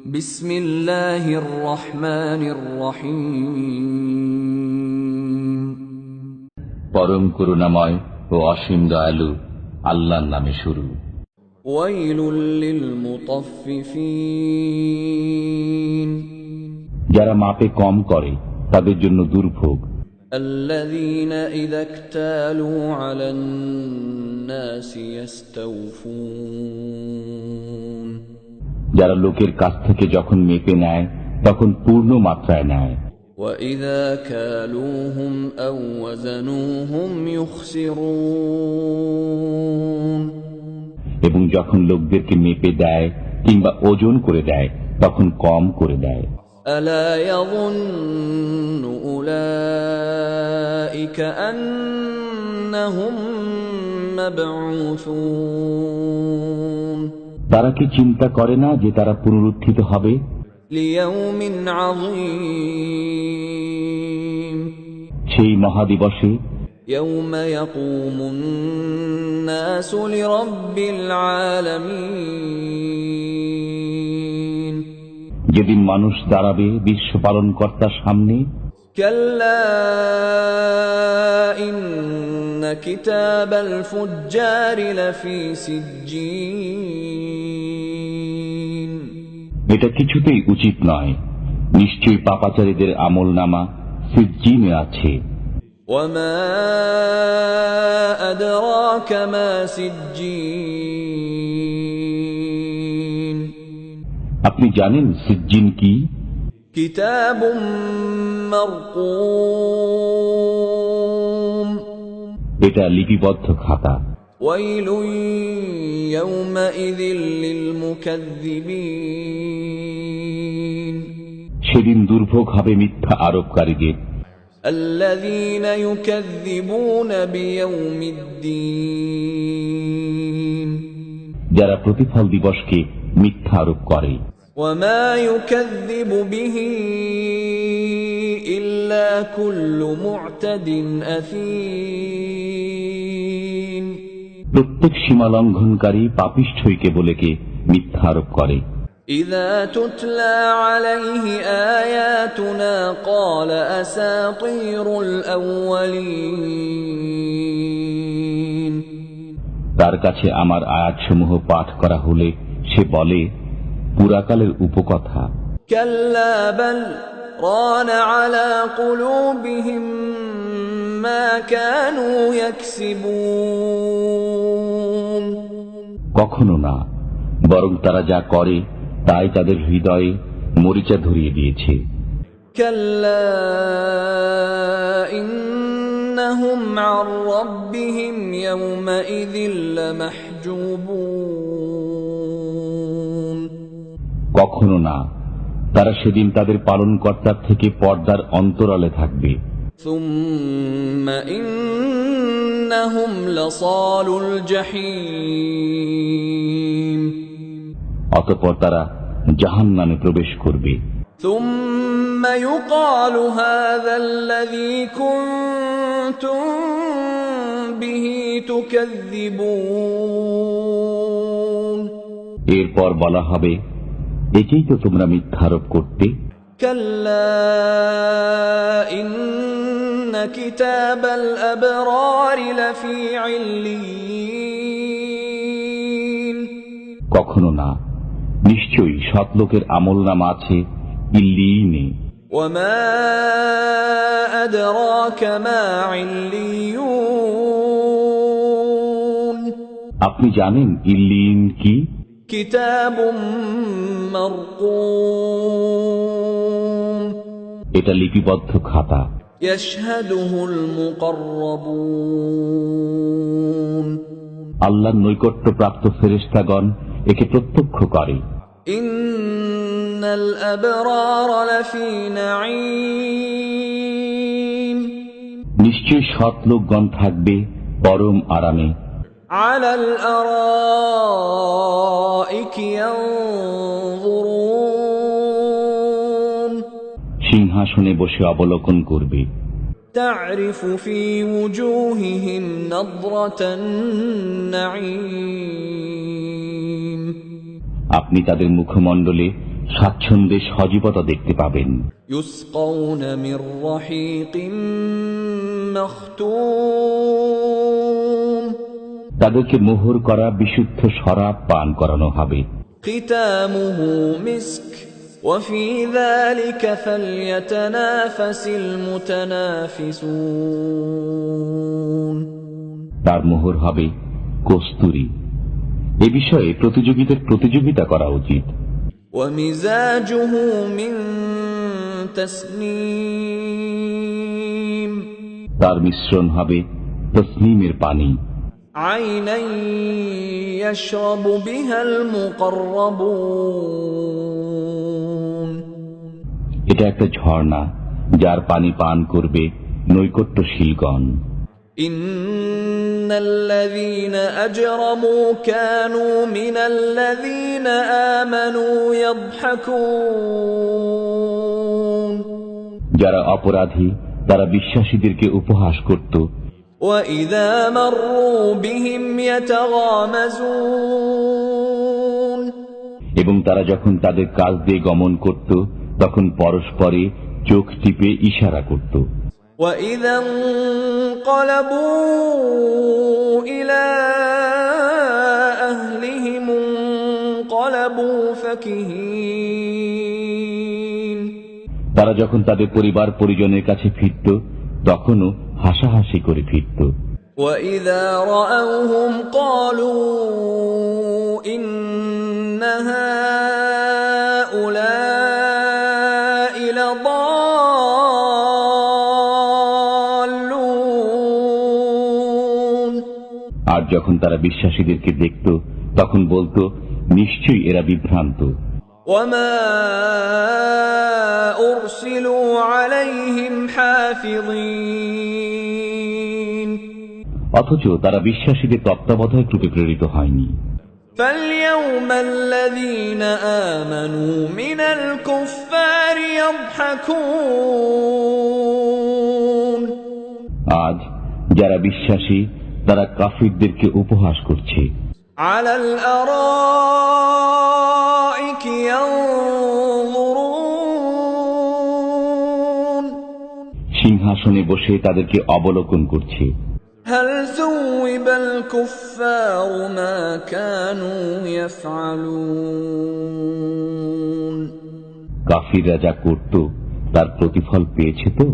বিসমিল্লাহির রহমানির রহিম। পরম করুণাময় ও অসীম দয়ালু আল্লাহর নামে শুরু। ওয়াইলুল লিল মুতাফফিফিন। যারা মাপে কম করে তাদের জন্য দুর্ভোগ। আল্লাযীনা ইযা ইকতালু আলান নাসি ইস্তাওফুন। যারা লোকের কাছ থেকে যখন মেপে নেয় তখন পূর্ণ মাত্রায় নেয়। وَإِذَا كَالُوهُمْ أَوْ وَّزَنُوهُمْ يُخْسِرُونَ। এবং যখন লোকদেরকে মেপে দেয় কিংবা ওজন করে দেয় তখন কম করে দেয়। أَلَا يَظُنُّ أُولَئِكَ أَنَّهُمْ مَبْعُوثُونَ। তারা কি চিন্তা করে না যে তারা পুনরুত্থিত হবে? لِيَوْمٍ عَظِيمٍ। সেই মহাদিবসে يَوْمَ يَقُومُ النَّاسُ لِرَبِّ الْعَالَمِينَ। যেদিন মানুষ দাঁড়াবে বিশ্ব পালনকর্তার সামনে। كَلَّا إِنَّ كِتَابَ الْفُجَّارِ لَفِي سِجِّينٍ। এটা কিছুতেই উচিত নয়। নিশ্চয়ই পাপাচারীদের আমলনামা সিজ্জিনে আছে। وَمَا أَدْرَاكَ مَا سِجِّينٌ। আপনি জানেন সিজ্জিন কি? كِتَابٌ مَّرْقُومٌ। এটা লিপিবদ্ধ খাতা। وَيْلٌ يَوْمَئِذٍ لِّلْمُكَذِّبِينَ। সেদিন দুর্ভোগ হবে মিথ্যা আরোপকারীদের। الَّذِينَ يُكَذِّبُونَ بِيَوْمِ الدِّينِ। যারা প্রতিফল দিবসকে মিথ্যা আরোপ করে। وَمَا يُكَذِّبُ بِهِ إِلَّا كُلُّ مُعْتَدٍ أَثِيمٍ। প্রত্যেক সীমা লঙ্ঘনকারী পাপিষ্ঠই কেবল একে মিথ্যা আরোপ করে। إِذَا تُتْلَى عَلَيْهِ آيَاتُنَا قَالَ أَسَاطِيرُ الْأَوَّلِينَ। তার কাছে আমার আয়াতসমূহ পাঠ করা হলে সে বলে পুরাকালের উপকথা। كَلَّا بَلْ رَانَ عَلَى قُلُوبِهِم مَّا كَانُوا يَكْسِبُونَ। কখনো না, বরং তারা যা করে তাই তাদের হৃদয়ে মরিচা ধরিয়ে দিয়েছে। كَلَّا إِنَّهُمْ عَن رَّبِّهِمْ يَوْمَئِذٍ لَّمَحْجُوبُونَ। কখনো না, তারা সেদিন তাদের পালনকর্তার থেকে পর্দার অন্তরালে থাকবে। ثُمَّ إِنَّهُمْ لَصَالُو الْجَحِيمِ। অতঃপর তারা জাহান্নামে প্রবেশ করবে। ثُمَّ يُقَالُ هَذَا الَّذِي كُنتُم بِهِ تُكَذِّبُونَ। এরপর বলা হবে, একেই তো তোমরা মিথ্যারোপ করতে। كَلَّا إِنَّ كِتَابَ الْأَبْرَارِ لَفِي عِلِّيِّينَ। কখনো না, নিশ্চয়ই সৎলোকের আমলনামা আছে ইল্লিয়িনে। وَمَا أَدْرَاكَ مَا عِلِّيُّونَ। আপনি জানেন ইল্লিয়িন কি? كِتَابٌ مَّرْقُومٌ। এটা লিপিবদ্ধ খাতা। يَشْهَدُهُ الْمُقَرَّبُونَ। আল্লাহর নৈকট্যপ্রাপ্ত ফেরেশতাগণ একে প্রত্যক্ষ করে। إِنَّ الْأَبْرَارَ لَفِي نَعِيمٍ। নিশ্চয়ই সৎ লোকগণ থাকবে পরম আরামে। عَلَى الْأَرَائِكِ يَنظُرُونَ। সিংহাসনে বসে অবলোকন করবে। تَعْرِفُ فِي وُجُوهِهِمْ نَضْرَةَ النَّعِيمِ। আপনি তাদের মুখমণ্ডলে স্বাচ্ছন্দ্যে সজীবতা দেখতে পাবেন। يسقون من رحيق مختوم তাদেরকে মোহর করা বিশুদ্ধ শরাব পান করানো হবে। ختامه مسك وفي ذلك فليتنافس المتنافسون তার মোহর হবে কস্তুরী। এ বিষয়ে প্রতিযোগিতা করা উচিত। ومزاجه من تسنيم তার মিশ্রণ হবে তসনিমের পানি। عينا يشرب بها المقربون এটা একটা ঝর্ণা, যার পানি পান করবে নৈকট্যশীলগণ। إن الذين أجرموا كانوا من الذين آمنوا يضحكون যারা অপরাধী তারা বিশ্বাসীদেরকে উপহাস করত, وإذا مروا بهم يتغامزون এবং তারা যখন তাদের কাজ দিয়ে গমন করত তখন পরস্পরে চোখ টিপে ইশারা করত। وإذا انقلبوا إلى أهلهم انقلبوا فكهين তারা যখন তাদের পরিবার পরিজনের কাছে ফিরত তখনও হাসাহাসি করে ফিরত। وإذا رأوهم قالوا إن هؤلاء لضالون আর যখন তারা বিশ্বাসীদেরকে দেখত তখন বলতো, নিশ্চয়ই এরা বিভ্রান্ত। وما أرسلوا عليهم حافظين অথচ তারা বিশ্বাসীদের তত্ত্বাবধায়ক রূপে প্রেরিত হয়নি। فاليوم الذين آمنوا من الكفار يضحكون আজ যারা বিশ্বাসী তারা কাফিরদেরকে উপহাস করছে। على الأرائك ينظرون সিংহাসনে বসে তাদেরকে অবলোকন করছে। هل ثوب الكفار ما كانوا يفعلون কাফিররা যা করত তার প্রতিফল পেয়েছে তো।